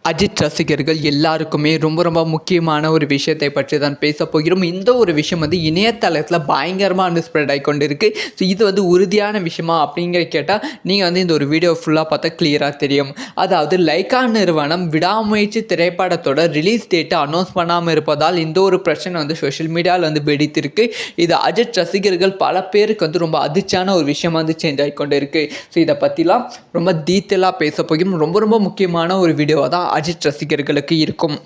அஜித் ரசிகர்கள் எல்லாருக்குமே ரொம்ப முக்கியமான ஒரு விஷயத்தை பற்றி தான் பேச போகிறோம். இந்த ஒரு விஷயம் இணையதளத்தில் பயங்கரமாக ஸ்ப்ரெட் ஆகி கொண்டு இருக்குது. ஸோ இது உறுதியான விஷயமா அப்படிங்கிற கேட்டால் நீங்கள் இந்த ஒரு வீடியோ ஃபுல்லாக பார்த்தா கிளியராக தெரியும். அதாவது லைக்கா நிறுவனம் விடாமுயற்சி திரைப்படத்தோட ரிலீஸ் டேட்டை அனௌன்ஸ் பண்ணாமல் இருப்பதால் இந்த ஒரு பிரச்சனை சோஷியல் மீடியாவில் வெடித்திருக்கு. இது அஜித் ரசிகர்கள் பல பேருக்கு ரொம்ப அதிர்ச்சியான ஒரு விஷயமா சேஞ்ச் ஆகி கொண்டு இருக்குது. ஸோ இதை பற்றிலாம் ரொம்ப டீட்டெயிலாக பேச போகிறோம். ரொம்ப முக்கியமான ஒரு வீடியோவாக தான் அஜித் ரசிகர்களுக்கு இருக்கும்.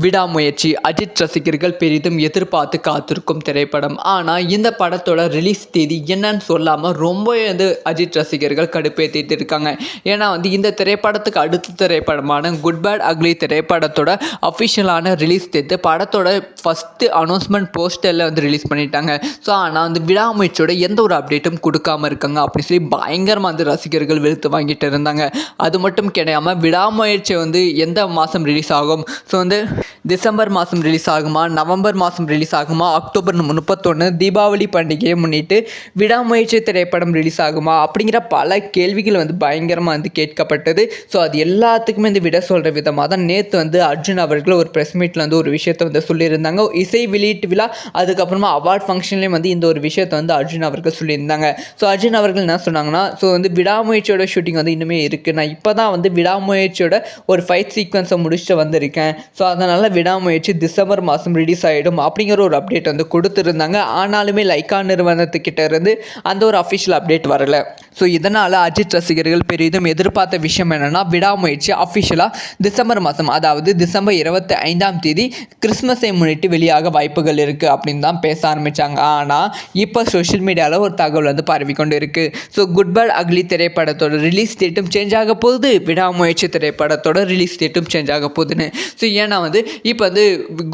விடாமுயற்சி அஜித் ரசிகர்கள் பெரிதும் எதிர்பார்த்து காத்திருக்கும் திரைப்படம். ஆனால் இந்த படத்தோட ரிலீஸ் தேதி என்னன்னு சொல்லாமல் ரொம்ப அஜித் ரசிகர்கள் கடுப்பேற்றிட்டு இருக்காங்க. ஏன்னா இந்த திரைப்படத்துக்கு அடுத்த திரைப்படமான குட் பேட் அக்லி திரைப்படத்தோட அஃபிஷியலான ரிலீஸ் தேதி படத்தோட ஃபஸ்ட்டு அனௌன்ஸ்மெண்ட் போஸ்டரில் ரிலீஸ் பண்ணிட்டாங்க. ஸோ ஆனால் விடாமுயற்சியோட எந்த ஒரு அப்டேட்டும் கொடுக்காமல் இருக்காங்க அப்படின்னு சொல்லி பயங்கரமாக ரசிகர்கள் வெறுத்து வாங்கிட்டு இருந்தாங்க. அது மட்டும் கிடையாமல் விடாமுயற்சி எந்த மாதம் ரிலீஸ் ஆகும், ஸோ டிசம்பர் மாதம் ரிலீஸ் ஆகுமா, நவம்பர் மாதம் ரிலீஸ் ஆகுமா, அக்டோபர் 31 தீபாவளி பண்டிகையை முன்னிட்டு விடாமுயற்சி திரைப்படம் ரிலீஸ் ஆகுமா அப்படிங்கிற பல கேள்விகள் பயங்கரமாக கேட்கப்பட்டது. ஸோ அது எல்லாத்துக்குமே விட சொல்கிற விதமாக தான் நேற்று அர்ஜுன் அவர்கள் ஒரு ப்ரெஸ் மீட்டில் ஒரு விஷயத்தை சொல்லியிருந்தாங்க. இசை வெளியீட்டு விழா அதுக்கப்புறமா அவார்ட் ஃபங்க்ஷன்லேயும் இந்த ஒரு விஷயத்தை அர்ஜுன் அவர்கள் சொல்லியிருந்தாங்க. ஸோ அர்ஜுன் அவர்கள் என்ன சொன்னாங்கன்னா, ஸோ விடாமுயற்சியோட ஷூட்டிங் இன்னுமே இருக்குது. நான் இப்போ தான் விடாமுயற்சியோட ஒரு ஃபைட் சீக்வன்ஸை முடிச்சுட்டு வந்திருக்கேன். ஸோ அதனால் விடாமுயற்சி டிசம்பர் மாதம் ரிலீஸ் ஆகிடும் அப்படிங்கிற ஒரு அப்டேட் கொடுத்துருந்தாங்க. ஆனாலுமே லைக்கா நிறுவனத்துக்கிட்ட இருந்து அந்த ஒரு அஃபிஷியல் அப்டேட் வரலை. ஸோ இதனால் அஜித் ரசிகர்கள் பெரிதும் எதிர்பார்த்த விஷயம் என்னென்னா, விடாமுயற்சி அஃபிஷியலாக டிசம்பர் மாதம், அதாவது டிசம்பர் 25 கிறிஸ்மஸை முன்னிட்டு வெளியாக வாய்ப்புகள் இருக்குது அப்படின்னு தான் பேச ஆரம்பித்தாங்க. ஆனால் இப்போ சோஷியல் மீடியாவில் ஒரு தகவல் பரவிக்கொண்டு இருக்குது. ஸோ குட் பேட் அக்லி திரைப்படத்தோட ரிலீஸ் டேட்டும் சேஞ்ச் ஆக போகுது, விடாமுயற்சி திரைப்படத்தோட ரிலீஸ் டேட்டும் சேஞ்ச் ஆக போகுதுன்னு. ஸோ ஏன்னா இப்போ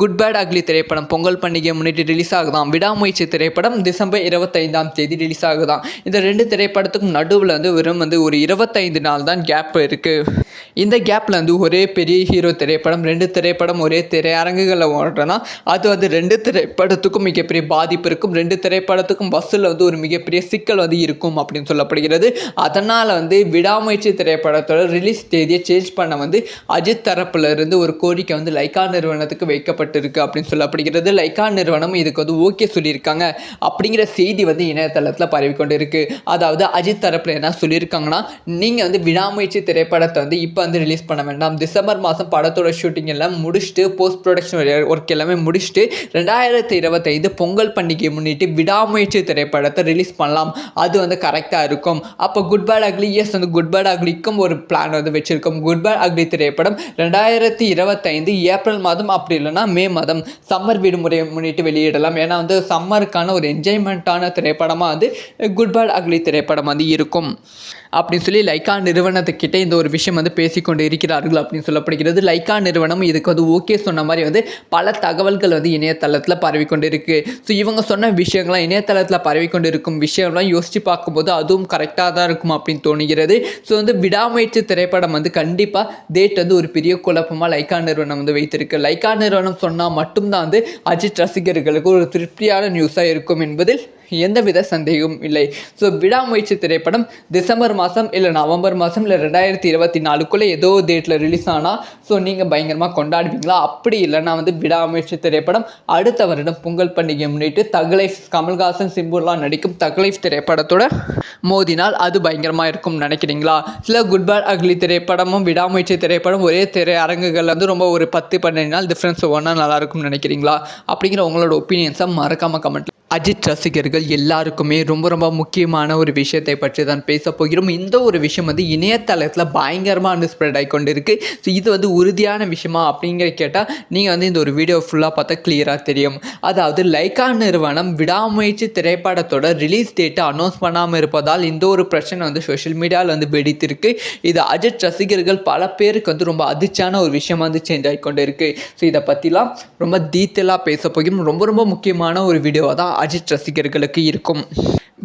குட் பேட் அக்லி திரைப்படம் பொங்கல் பண்டிகையை முன்னிட்டு ரிலீஸ் ஆகுதான், விடாமுயற்சி திரைப்படம் டிசம்பர் 25 ரிலீஸ் ஆகுதான். இந்த ரெண்டு திரைப்படத்துக்கும் நடுவில் வெறும் ஒரு 25 நாள் தான் கேப் இருக்குது. இந்த கேப்பில் ஒரே பெரிய ஹீரோ திரைப்படம், ரெண்டு திரைப்படம் ஒரே திரையரங்குகளில் ஓடுறனா அது ரெண்டு திரைப்படத்துக்கும் மிகப்பெரிய பாதிப்பு இருக்கும். ரெண்டு திரைப்படத்துக்கும் பஸ்ஸில் ஒரு மிகப்பெரிய சிக்கல் இருக்கும் அப்படின்னு சொல்லப்படுகிறது. அதனால் விடாமுயற்சி திரைப்படத்தோட ரிலீஸ் தேதியை சேஞ்ச் பண்ண அஜித் தரப்புல இருந்து ஒரு கோரிக்கை லைக்கா நிறுவனத்துக்கு வைக்கப்பட்டிருக்கு அப்படின்னு சொல்லப்படுகிறது. லைக்கா நிறுவனம் இதுக்கு ஓகே சொல்லியிருக்காங்க அப்படிங்கிற செய்தி இணையதளத்தில் பரவிக்கொண்டு இருக்கு. அதாவது அஜித் தரப்புல என்ன சொல்லியிருக்காங்கன்னா, நீங்கள் விடாமுயற்சி திரைப்படத்தை இப்போ ரிலீஸ் பண்ண வேண்டாம், டிசம்பர் மாதம் படத்தோட ஷூட்டிங் எல்லாம் முடிச்சுட்டு போஸ்ட் ப்ரொடக்ஷன் ஒர்க் எல்லாமே முடிச்சுட்டு 2025 பொங்கல் பண்டிகையை முன்னிட்டு விடாமுயற்சி திரைப்படத்தை ரிலீஸ் பண்ணலாம், அது கரெக்டாக இருக்கும். அப்போ good bad ugly good bad அக்லிக்கும் ஒரு பிளான் வச்சிருக்கோம். குட் பேட் அக்லி திரைப்படம் 2025 ஏப்ரல் மாதம் அப்படி இல்லைன்னா மே மாதம் சம்மர் விடுமுறையை முன்னிட்டு வெளியிடலாம். ஏன்னா சம்மருக்கான ஒரு என்ஜாய்மெண்ட்டான திரைப்படமாக குட் பேட் அக்லி திரைப்படம் இருக்கும் அப்படின்னு சொல்லி லைக்கா நிறுவனத்துக்கிட்ட இந்த ஒரு விஷயம் பேசிக்கொண்டு இருக்கிறார்கள் அப்படின்னு சொல்லப்படுகிறது. லைக்கா நிறுவனம் இதுக்கு ஓகே சொன்ன மாதிரி பல தகவல்கள் இணையதளத்தில் பரவிக்கொண்டு இருக்கு. ஸோ இவங்க சொன்ன விஷயங்கள்லாம் இணையதளத்தில் பரவிக்கொண்டு இருக்கும் விஷயம்லாம் யோசித்து பார்க்கும்போது அதுவும் கரெக்டாக தான் இருக்கும் அப்படின்னு தோணுகிறது. ஸோ விடாமுயற்சி திரைப்படம் கண்டிப்பாக டேட் ஒரு பெரிய குழப்பமாக லைக்கா நிறுவனம் வைத்திருக்கு. லைக்கா நிறுவனம் சொன்னால் மட்டும்தான் அஜித் ரசிகர்களுக்கு ஒரு திருப்தியான நியூஸாக இருக்கும் என்பதில் எந்தவித சந்தேகமும் இல்லை. ஸோ விடாமுயற்சி திரைப்படம் டிசம்பர் மாதம் இல்லை நவம்பர் மாதம் இல்லை 2024 ஏதோ டேட்டில் ரிலீஸ் ஆனால் ஸோ நீங்கள் பயங்கரமாக கொண்டாடுவீங்களா? அப்படி இல்லைன்னா விடாமுயற்சி திரைப்படம் அடுத்த வருடம் பொங்கல் பண்டிகை முன்னிட்டு தக்லைஃப் கமல்ஹாசன் சிம்புலாம் நடிக்கும் தக்லைஃப் திரைப்படத்தோட மோதினால் அது பயங்கரமாக இருக்கும் நினைக்கிறீங்களா? இல்லை குட் பேட் அக்லி திரைப்படமும் விடாமுயற்சி திரைப்படம் ஒரே திரையரங்குகள் ரொம்ப ஒரு 10-12 நாள் டிஃப்ரென்ஸ் ஒன்றா நல்லாயிருக்கும்னு நினைக்கிறீங்களா? அப்படிங்கிற உங்களோட ஒப்பீனியன்ஸை மறக்காமல் கமெண்ட். அஜித் ரசிகர்கள் எல்லாருக்குமே ரொம்ப முக்கியமான ஒரு விஷயத்தை பற்றி தான் பேச போகிறோம். இந்த ஒரு விஷயம் இணையதளத்தில் பயங்கரமாக ஸ்ப்ரெட் ஆகி கொண்டு இருக்குது. ஸோ இது உறுதியான விஷயமா அப்படிங்கிற கேட்டால் நீங்கள் இந்த ஒரு வீடியோ ஃபுல்லாக பார்த்தா கிளியராக தெரியும். அதாவது லைக்கா நிறுவனம் விடாமுயற்சி திரைப்படத்தோட ரிலீஸ் டேட்டை அனௌன்ஸ் பண்ணாமல் இருப்பதால் இந்த ஒரு பிரச்சனை சோஷியல் மீடியாவில் வெடித்திருக்கு. இது அஜித் ரசிகர்கள் பல பேருக்கு ரொம்ப அதிர்ச்சியான ஒரு விஷயமா சேஞ்ச் ஆகி கொண்டு இருக்குது. ஸோ இதை பற்றிலாம் ரொம்ப டீட்டெயிலாக பேச போகிறோம். ரொம்ப முக்கியமான ஒரு வீடியோவாக தான் அஜித் ரசிகர்களுக்கு இருக்கும்.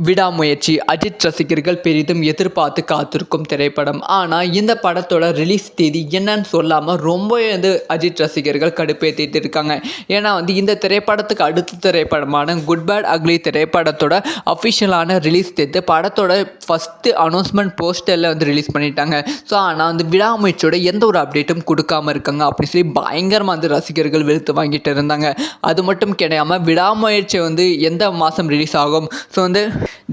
விடாமுயற்சி அஜித் ரசிகர்கள் பெரிதும் எதிர்பார்த்து காத்திருக்கும் திரைப்படம். ஆனால் இந்த படத்தோட ரிலீஸ் தேதி என்னன்னு சொல்லாமல் ரொம்ப அஜித் ரசிகர்கள் கடுப்பேற்றிட்டு இருக்காங்க. ஏன்னா இந்த திரைப்படத்துக்கு அடுத்த திரைப்படமான குட் பேட் அக்லி திரைப்படத்தோட அஃபிஷியலான ரிலீஸ் தேதி படத்தோட ஃபஸ்ட்டு அனௌன்ஸ்மெண்ட் போஸ்டரில் ரிலீஸ் பண்ணிட்டாங்க. ஸோ ஆனால் விடாமுயற்சியோட எந்த ஒரு அப்டேட்டும் கொடுக்காம இருக்காங்க அப்படின்னு சொல்லி பயங்கரமாக ரசிகர்கள் வெறுத்து வாங்கிட்டு இருந்தாங்க. அது மட்டும் கிடையாமல் விடாமுயற்சி எந்த மாதம் ரிலீஸ் ஆகும், ஸோ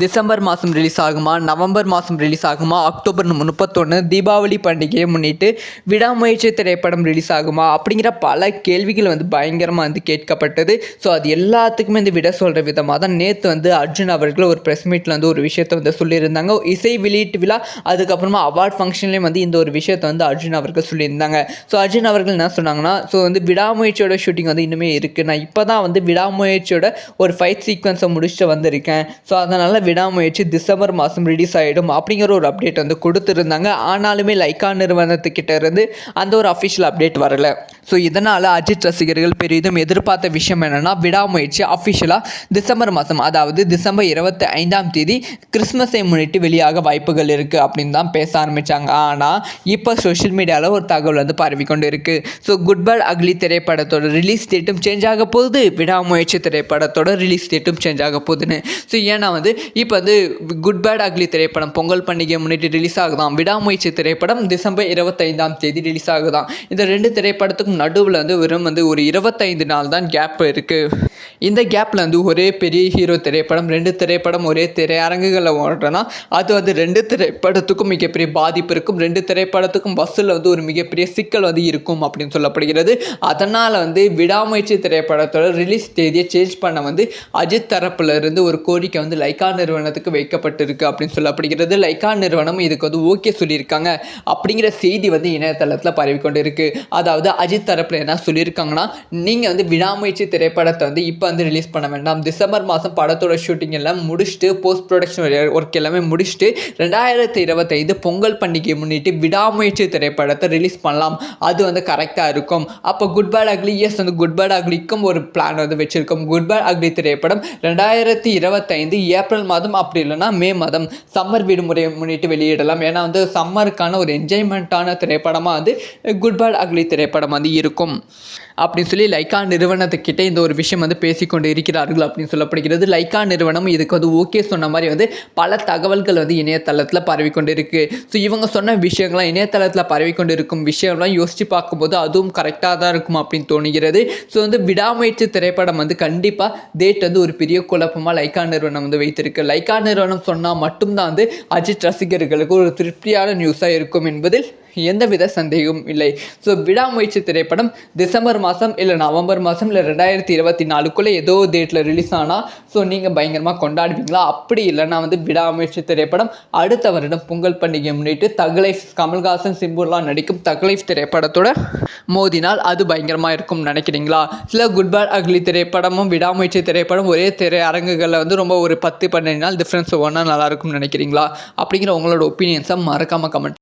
டிசம்பர் மாதம் ரிலீஸ் ஆகுமா, நவம்பர் மாதம் ரிலீஸ் ஆகுமா, அக்டோபர் 31 தீபாவளி பண்டிகையை முன்னிட்டு விடாமுயற்சி திரைப்படம் ரிலீஸ் ஆகுமா அப்படிங்கிற பல கேள்விகள் பயங்கரமாக கேட்கப்பட்டது. ஸோ அது எல்லாத்துக்குமே விட சொல்கிற விதமாக தான் நேற்று அர்ஜுன் அவர்கள் ஒரு ப்ரெஸ் மீட்டில் ஒரு விஷயத்தை சொல்லியிருந்தாங்க. இசை வெளியீட்டு விழா அதுக்கப்புறமா அவார்ட் ஃபங்க்ஷன்லேயும் இந்த ஒரு விஷயத்தை அர்ஜுன் அவர்கள் சொல்லியிருந்தாங்க. ஸோ அர்ஜுன் அவர்கள் என்ன சொன்னாங்கன்னா, ஸோ விடாமுயற்சியோட ஷூட்டிங் இன்னுமே இருக்குது. நான் இப்போ தான் விடாமுயற்சியோட ஒரு ஃபைட் சீக்வன்ஸை முடிச்சுட்டு வந்திருக்கேன். ஸோ அதனால் விடாமுயற்சி டிசம்பர் மாதம் ரிலீஸ் ஆகிடும் அப்படிங்கிற ஒரு அப்டேட் கொடுத்துருந்தாங்க. ஆனாலுமே லைக்கா நிறுவனத்துக்கிட்ட இருந்து அந்த ஒரு அஃபிஷியல் அப்டேட் வரல. ஸோ இதனால் அஜித் ரசிகர்கள் பெரிதும் எதிர்பார்த்த விஷயம் என்னென்னா, விடாமுயற்சி அஃபிஷியலாக டிசம்பர் மாதம், அதாவது டிசம்பர் 25 கிறிஸ்மஸை முன்னிட்டு வெளியாக வாய்ப்புகள் இருக்குது அப்படின்னு தான் பேச ஆரம்பித்தாங்க. ஆனால் இப்போ சோஷியல் மீடியாவில் ஒரு தகவல் பரவிக்கொண்டு இருக்குது. ஸோ குட் பேட் அக்லி திரைப்படத்தோட ரிலீஸ் டேட்டும் சேஞ்ச் ஆக போகுது, விடாமுயற்சி திரைப்படத்தோட ரிலீஸ் டேட்டும் சேஞ்ச் ஆக போகுதுன்னு. ஸோ ஏன்னா இப்போ குட் பேட் அக்லி திரைப்படம் பொங்கல் பண்டிகையை முன்னிட்டு ரிலீஸ் ஆகுதான், விடாமுயற்சி திரைப்படம் டிசம்பர் 25 ரிலீஸ் ஆகுதான். இந்த ரெண்டு திரைப்படத்துக்கும் நடுவில் வெறும் ஒரு 25 நாள் தான் கேப் இருக்குது. இந்த கேப்பில் ஒரே பெரிய ஹீரோ திரைப்படம், ரெண்டு திரைப்படம் ஒரே திரையரங்குகளில் ஓடுறனா அது ரெண்டு திரைப்படத்துக்கும் மிகப்பெரிய பாதிப்பு இருக்கும். ரெண்டு திரைப்படத்துக்கும் பஸ்ஸில் ஒரு மிகப்பெரிய சிக்கல் இருக்கும் அப்படின்னு சொல்லப்படுகிறது. அதனால் விடாமுயற்சி திரைப்படத்தோட ரிலீஸ் தேதியை சேஞ்ச் பண்ண அஜித் தரப்புல இருந்து ஒரு கோரிக்கை லைக்கா நிறுவனத்துக்கு வைக்கப்பட்டிருக்கு அப்படின்னு சொல்லப்படுகிறது. லைக்கா நிறுவனம் இதுக்கு ஓகே சொல்லியிருக்காங்க அப்படிங்கிற செய்தி இணையதளத்தில் பரவிக்கொண்டு இருக்கு. அதாவது அஜித் தரப்புல என்ன சொல்லியிருக்காங்கன்னா, நீங்கள் விடாமுயற்சி திரைப்படத்தை இப்போ ரிலீஸ் பண்ண வேண்டாம், டிசம்பர் மாதம் படத்தோட ஷூட்டிங் எல்லாம் முடிச்சுட்டு போஸ்ட் ப்ரொடக்ஷன் ஒர்க் எல்லாமே முடிச்சுட்டு 2025 பொங்கல் பண்டிகையை முன்னிட்டு விடாமுயற்சி திரைப்படத்தை ரிலீஸ் பண்ணலாம், அது கரெக்டாக இருக்கும். அப்போ good bad ugly good bad அக்லிக்கும் ஒரு பிளான் வச்சிருக்கோம். குட் பேட் அக்லி திரைப்படம் 2025 ஏப்ரல் மாதம் அப்படி இல்லைன்னா மே மாதம் சம்மர் விடுமுறையை முன்னிட்டு வெளியிடலாம். ஏன்னா சம்மருக்கான ஒரு என்ஜாய்மெண்ட்டான திரைப்படமாக குட் பேட் அக்லி திரைப்படம் இருக்கும் அப்படின்னு சொல்லி லைக்கா நிறுவனத்துக்கிட்ட இந்த ஒரு விஷயம் பேசிக்கொண்டு இருக்கிறார்கள் அப்படின்னு சொல்லப்படுகிறது. லைக்கா நிறுவனம் இதுக்கு ஓகே சொன்ன மாதிரி பல தகவல்கள் இணையதளத்தில் பரவிக்கொண்டு இருக்கு. ஸோ இவங்க சொன்ன விஷயங்கள்லாம் இணையதளத்தில் பரவிக்கொண்டு இருக்கும் விஷயம்லாம் யோசித்து பார்க்கும்போது அதுவும் கரெக்டாக தான் இருக்கும் அப்படின்னு தோணுகிறது. ஸோ விடாமுயற்சி திரைப்படம் கண்டிப்பாக டேட் ஒரு பெரிய குழப்பமாக லைக்கா நிறுவனம் வைத்திருக்கு. லைக்கா நிறுவனம் சொன்னால் மட்டும்தான் அஜித் ரசிகர்களுக்கு ஒரு திருப்தியான நியூஸாக இருக்கும் என்பதில் எந்தவித சந்தேகமும் இல்லை. ஸோ விடாமுயற்சி திரைப்படம் டிசம்பர் மாதம் இல்லை நவம்பர் மாதம் இல்லை 2024 ஏதோ டேட்டில் ரிலீஸ் ஆனால் ஸோ நீங்கள் பயங்கரமாக கொண்டாடுவீங்களா? அப்படி இல்லைன்னா விடாமுயற்சி திரைப்படம் அடுத்த வருடம் பொங்கல் பண்டிகையை முன்னிட்டு தக்லைஃப் கமல்ஹாசன் சிம்புலாம் நடிக்கும் தக்லைஃப் திரைப்படத்தோட மோதினால் அது பயங்கரமாக இருக்கும் நினைக்கிறீங்களா? சில குட் பேட் அக்லி திரைப்படமும் விடாமுயற்சி திரைப்படம் ஒரே திரையரங்குகளில் ரொம்ப ஒரு 10-12 நாள் டிஃப்ரென்ஸ் ஒன்றா நல்லாயிருக்கும்னு நினைக்கிறீங்களா? அப்படிங்கிற உங்களோட ஒப்பீனியன்ஸை மறக்காமல் கமெண்ட்